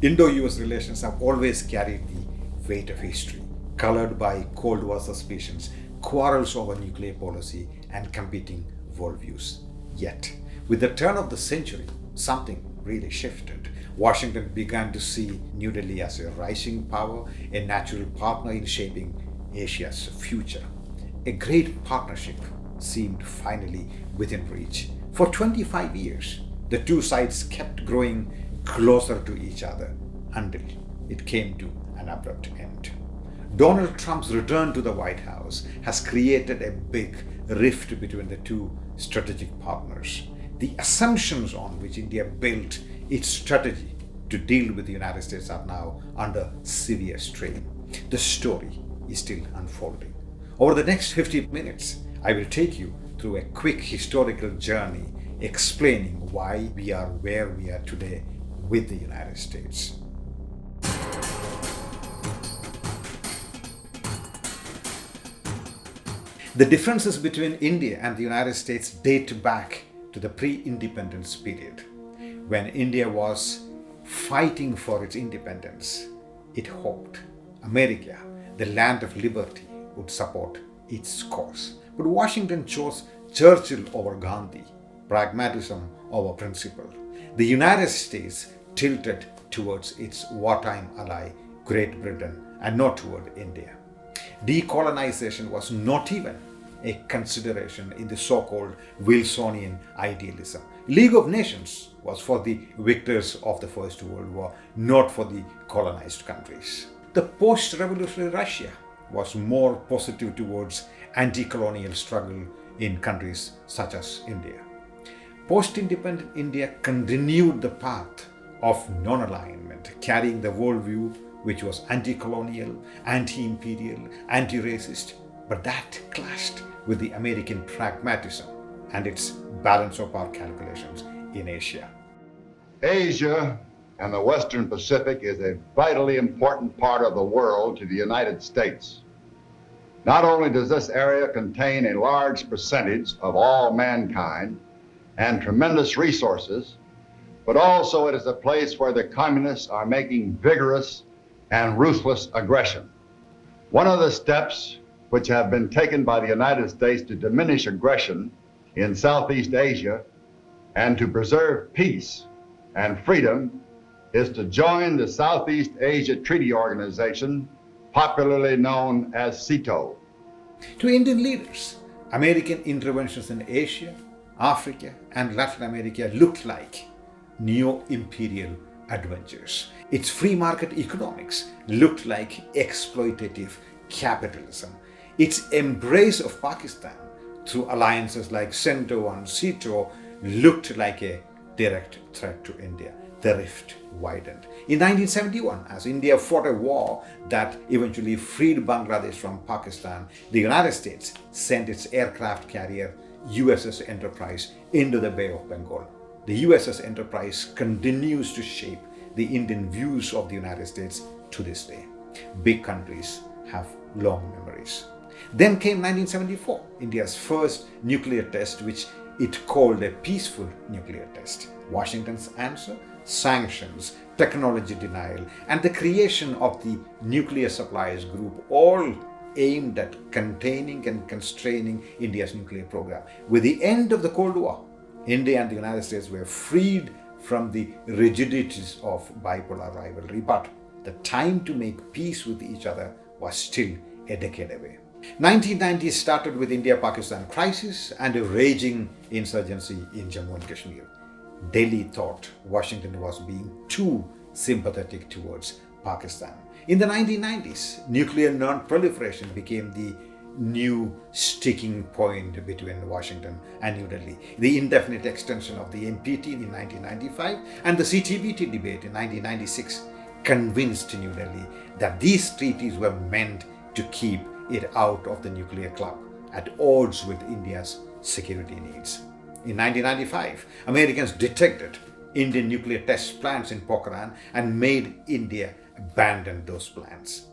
Indo-US relations have always carried the weight of history, colored by Cold War suspicions, quarrels over nuclear policy, and competing worldviews. Yet, with the turn of the century, something really shifted. Washington began to see New Delhi as a rising power, a natural partner in shaping Asia's future. A great partnership seemed finally within reach. For 25 years, the two sides kept growing closer to each other until it came to an abrupt end. Donald Trump's return to the White House has created a big rift between the two strategic partners. The assumptions on which India built its strategy to deal with the United States are now under severe strain. The story is still unfolding. Over the next 50 minutes, I will take you through a quick historical journey explaining why we are where we are today with the United States. The differences between India and the United States date back to the pre-independence period. When India was fighting for its independence, it hoped America, the land of liberty, would support its cause. But Washington chose Churchill over Gandhi, pragmatism over principle. The United States tilted towards its wartime ally, Great Britain, and not toward India. Decolonization was not even a consideration in the so-called Wilsonian idealism. League of Nations was for the victors of the First World War, not for the colonized countries. The post-revolutionary Russia was more positive towards anti-colonial struggle in countries such as India. Post-independent India continued the path of non-alignment, carrying the worldview which was anti-colonial, anti-imperial, anti-racist, but that clashed with the American pragmatism and its balance of power calculations in Asia. Asia and the Western Pacific is a vitally important part of the world to the United States. Not only does this area contain a large percentage of all mankind and tremendous resources, but also it is a place where the communists are making vigorous and ruthless aggression. One of the steps which have been taken by the United States to diminish aggression in Southeast Asia and to preserve peace and freedom is to join the Southeast Asia Treaty Organization, popularly known as SEATO. To Indian leaders, American interventions in Asia, Africa, and Latin America looked like neo-imperial adventures. Its free market economics looked like exploitative capitalism. Its embrace of Pakistan through alliances like CENTO and SEATO looked like a direct threat to India. The rift widened. In 1971, as India fought a war that eventually freed Bangladesh from Pakistan, the United States sent its aircraft carrier USS Enterprise into the Bay of Bengal. The USS Enterprise continues to shape the Indian views of the United States to this day. Big countries have long memories. Then came 1974, India's first nuclear test, which it called a peaceful nuclear test. Washington's answer? Sanctions, technology denial, and the creation of the Nuclear Suppliers Group, all aimed at containing and constraining India's nuclear program. With the end of the Cold War, India and the United States were freed from the rigidities of bipolar rivalry, but the time to make peace with each other was still a decade away. 1990 started with India-Pakistan crisis and a raging insurgency in Jammu and Kashmir. Delhi thought Washington was being too sympathetic towards Pakistan. In the 1990s, nuclear non-proliferation became the new sticking point between Washington and New Delhi. The indefinite extension of the NPT in 1995 and the CTBT debate in 1996 convinced New Delhi that these treaties were meant to keep it out of the nuclear club, at odds with India's security needs. In 1995, Americans detected Indian nuclear test plans in Pokhran and made India abandon those plans.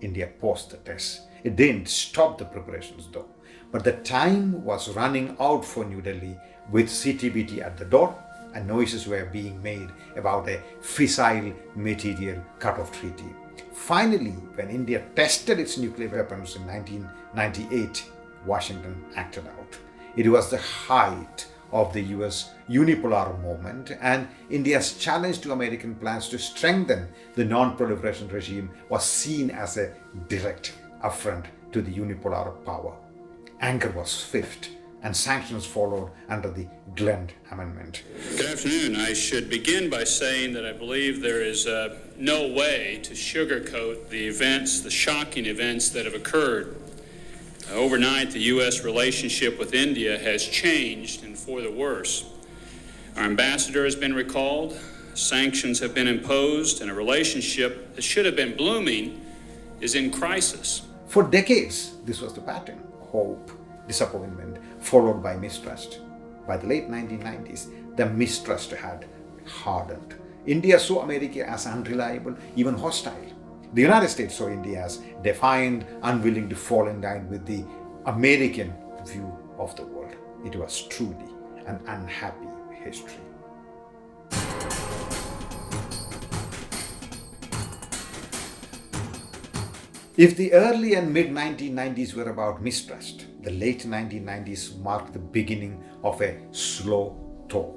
India paused the tests. It didn't stop the preparations though. But the time was running out for New Delhi with CTBT at the door and noises were being made about a fissile material cut-off treaty. Finally, when India tested its nuclear weapons in 1998, Washington acted out. It was the height of the US unipolar movement, and India's challenge to American plans to strengthen the non-proliferation regime was seen as a direct affront to the unipolar power. Anger was swift, and sanctions followed under the Glenn Amendment. Good afternoon. I should begin by saying that I believe there is no way to sugarcoat the events, the shocking events that have occurred. Overnight, the U.S. relationship with India has changed, and for the worse. Our ambassador has been recalled, sanctions have been imposed, and a relationship that should have been blooming is in crisis. For decades, this was the pattern: hope, disappointment, followed by mistrust. By the late 1990s, the mistrust had hardened. India saw America as unreliable, even hostile. The United States saw India as defiant, unwilling to fall in line with the American view of the world. It was truly an unhappy history. If the early and mid-1990s were about mistrust, the late 1990s marked the beginning of a slow thaw.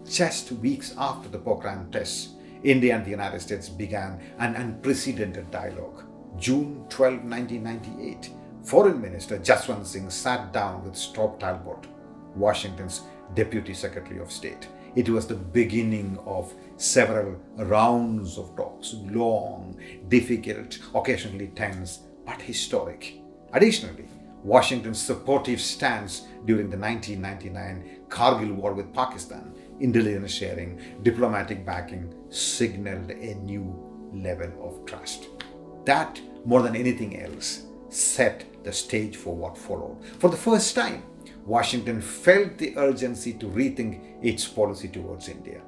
Just weeks after the Pokhran tests, India and the United States began an unprecedented dialogue. June 12, 1998, Foreign Minister Jaswant Singh sat down with Stop Talbot, Washington's Deputy Secretary of State. It was the beginning of several rounds of talks, long, difficult, occasionally tense, but historic. Additionally, Washington's supportive stance during the 1999 Kargil war with Pakistan, intelligence sharing, diplomatic backing, signaled a new level of trust. That, more than anything else, set the stage for what followed. For the first time, Washington felt the urgency to rethink its policy towards India.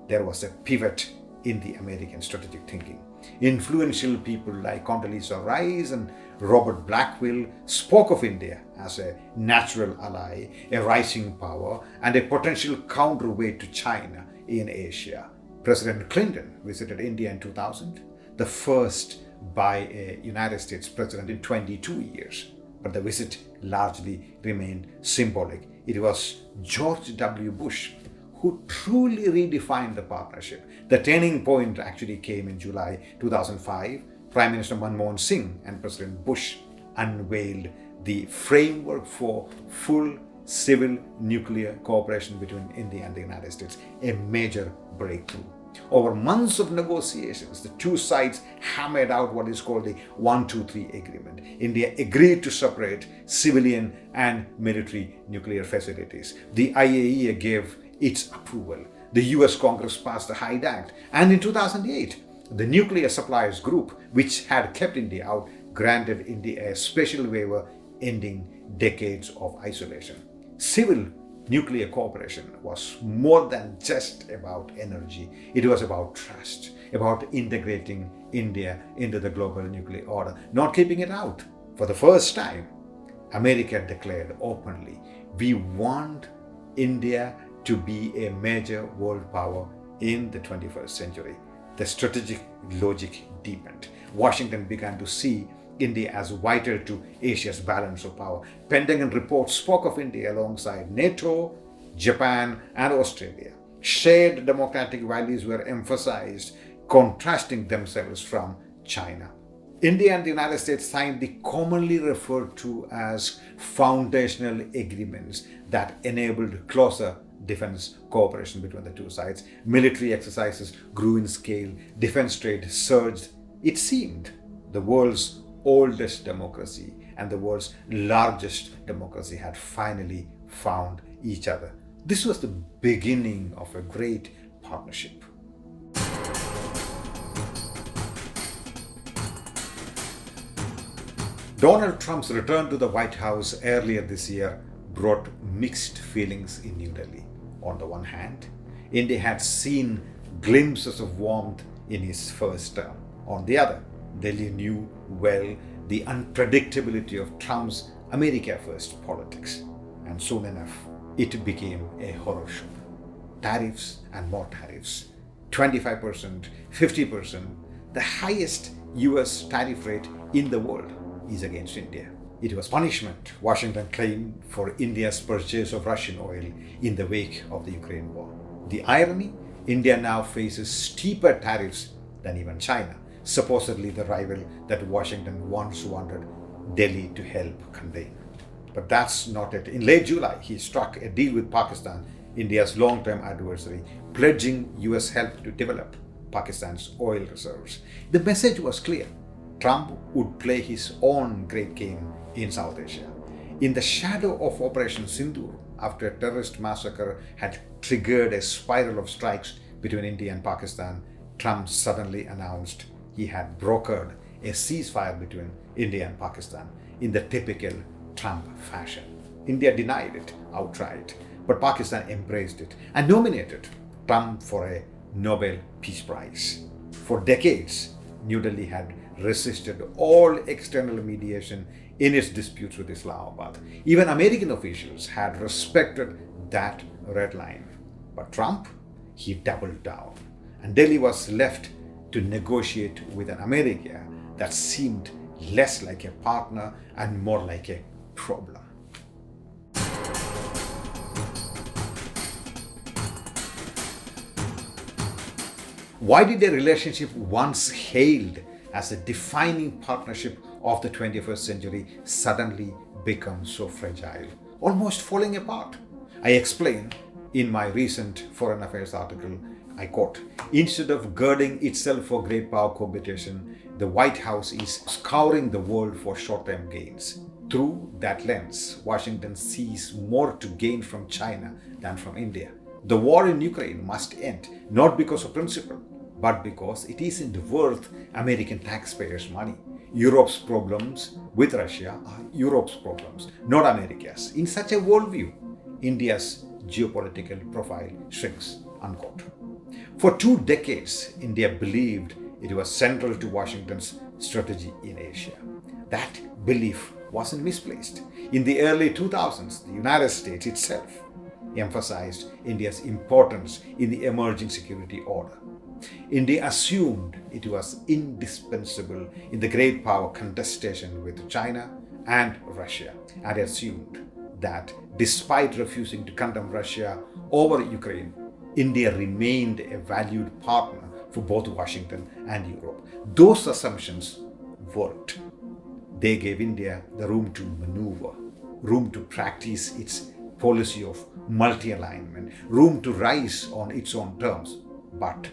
There was a pivot in the American strategic thinking. Influential people like Condoleezza Rice and Robert Blackwell spoke of India as a natural ally, a rising power, and a potential counterweight to China in Asia. President Clinton visited India in 2000, the first by a United States president in 22 years. But the visit largely remained symbolic. It was George W. Bush who truly redefined the partnership. The turning point actually came in July 2005. Prime Minister Manmohan Singh and President Bush unveiled the framework for full civil nuclear cooperation between India and the United States, a major breakthrough. Over months of negotiations, the two sides hammered out what is called the 1-2-3 agreement. India agreed to separate civilian and military nuclear facilities. The IAEA gave its approval. The US Congress passed the Hyde Act. And in 2008, the Nuclear Suppliers Group, which had kept India out, granted India a special waiver ending decades of isolation. Civil nuclear cooperation was more than just about energy. It was about trust, about integrating India into the global nuclear order, not keeping it out. For the first time, America declared openly, we want India to be a major world power in the 21st century. The strategic logic deepened. Washington began to see India as vital to Asia's balance of power. Pentagon reports spoke of India alongside NATO, Japan, and Australia. Shared democratic values were emphasized, contrasting themselves from China. India and the United States signed the commonly referred to as foundational agreements that enabled closer defense cooperation between the two sides. Military exercises grew in scale, defense trade surged. It seemed the world's oldest democracy and the world's largest democracy had finally found each other. This was the beginning of a great partnership. Donald Trump's return to the White House earlier this year brought mixed feelings in New Delhi. On the one hand, India had seen glimpses of warmth in his first term. On the other, Delhi knew well the unpredictability of Trump's America First politics. And soon enough, it became a horror show. tariffs and more tariffs. 25%, 50%, the highest US tariff rate in the world is against India. It was punishment, Washington claimed, for India's purchase of Russian oil in the wake of the Ukraine war. The irony, India now faces steeper tariffs than even China, supposedly the rival that Washington once wanted Delhi to help contain. But that's not it. In late July, he struck a deal with Pakistan, India's long-term adversary, pledging US help to develop Pakistan's oil reserves. The message was clear. Trump would play his own great game in South Asia. In the shadow of Operation Sindoor, after a terrorist massacre had triggered a spiral of strikes between India and Pakistan, Trump suddenly announced he had brokered a ceasefire between India and Pakistan in the typical Trump fashion. India denied it outright, but Pakistan embraced it and nominated Trump for a Nobel Peace Prize. For decades, New Delhi had resisted all external mediation in its disputes with Islamabad. Even American officials had respected that red line. But Trump, he doubled down, and Delhi was left to negotiate with an America that seemed less like a partner and more like a problem. Why did a relationship once hailed as a defining partnership of the 21st century suddenly become so fragile, almost falling apart? I explain in my recent Foreign Affairs article. I quote, "Instead of girding itself for great power competition, the White House is scouring the world for short-term gains. Through that lens, Washington sees more to gain from China than from India. The war in Ukraine must end, not because of principle, but because it isn't worth American taxpayers' money. Europe's problems with Russia are Europe's problems, not America's. In such a worldview, India's geopolitical profile shrinks," unquote. For 2 decades, India believed it was central to Washington's strategy in Asia. That belief wasn't misplaced. In the early 2000s, the United States itself emphasized India's importance in the emerging security order. India assumed it was indispensable in the great power contestation with China and Russia, and assumed that despite refusing to condemn Russia over Ukraine, India remained a valued partner for both Washington and Europe. Those assumptions worked. They gave India the room to maneuver, room to practice its policy of multi-alignment, room to rise on its own terms. But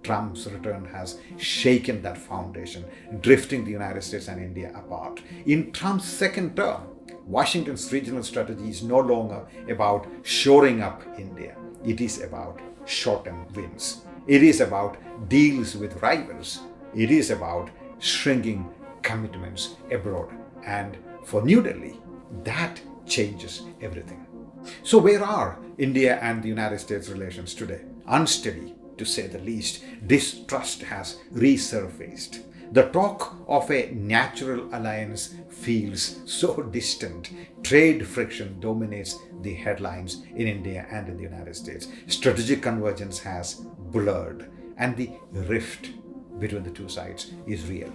Trump's return has shaken that foundation, drifting the United States and India apart. In Trump's second term, Washington's regional strategy is no longer about shoring up India. It is about short-term wins. It is about deals with rivals. It is about shrinking commitments abroad. And for New Delhi, that changes everything. So where are India and the United States relations today? Unsteady, to say the least. Distrust has resurfaced. The talk of a natural alliance feels so distant. Trade friction dominates the headlines in India and in the United States. Strategic convergence has blurred, and the rift between the two sides is real.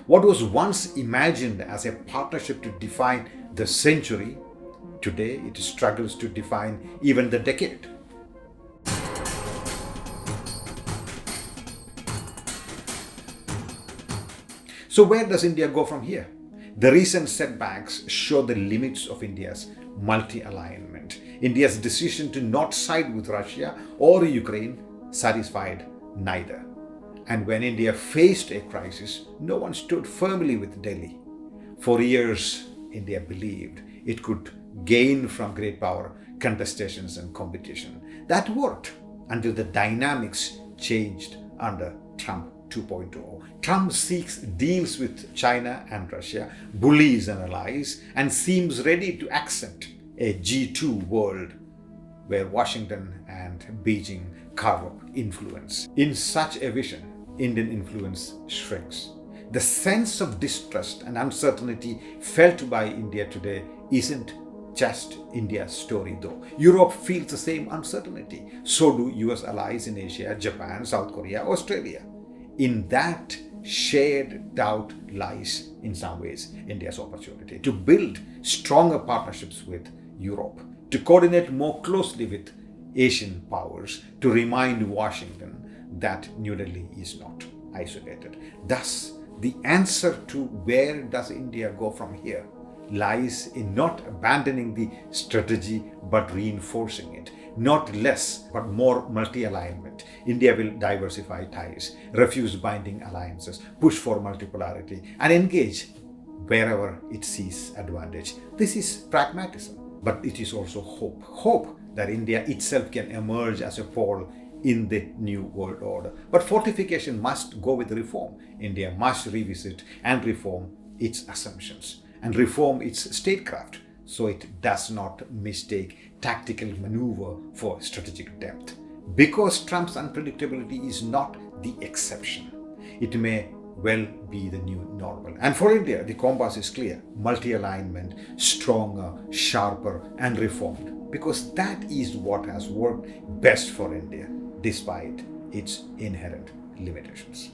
What was once imagined as a partnership to define the century, today it struggles to define even the decade. So where does India go from here? The recent setbacks show the limits of India's multi-alignment. India's decision to not side with Russia or Ukraine satisfied neither. And when India faced a crisis, no one stood firmly with Delhi. For years, India believed it could gain from great power contestations and competition. That worked until the dynamics changed under Trump 2.0. Trump seeks deals with China and Russia, bullies and allies, and seems ready to accept a G2 world where Washington and Beijing carve up influence. In such a vision, Indian influence shrinks. The sense of distrust and uncertainty felt by India today isn't just India's story though. Europe feels the same uncertainty. So do US allies in Asia, Japan, South Korea, Australia. In that shared doubt lies, in some ways, India's opportunity to build stronger partnerships with Europe, to coordinate more closely with Asian powers, to remind Washington that New Delhi is not isolated. Thus, the answer to where does India go from here lies in not abandoning the strategy but reinforcing it. Not less but more multi-alignment. India will diversify ties, refuse binding alliances, push for multipolarity, and engage wherever it sees advantage. This is pragmatism, but it is also hope. Hope that India itself can emerge as a pole in the new world order. But fortification must go with reform. India must revisit and reform its assumptions and reform its statecraft so it does not mistake tactical maneuver for strategic depth. Because Trump's unpredictability is not the exception, it may well be the new normal. And for India, the compass is clear: multi-alignment, stronger, sharper, and reformed. Because that is what has worked best for India, despite its inherent limitations.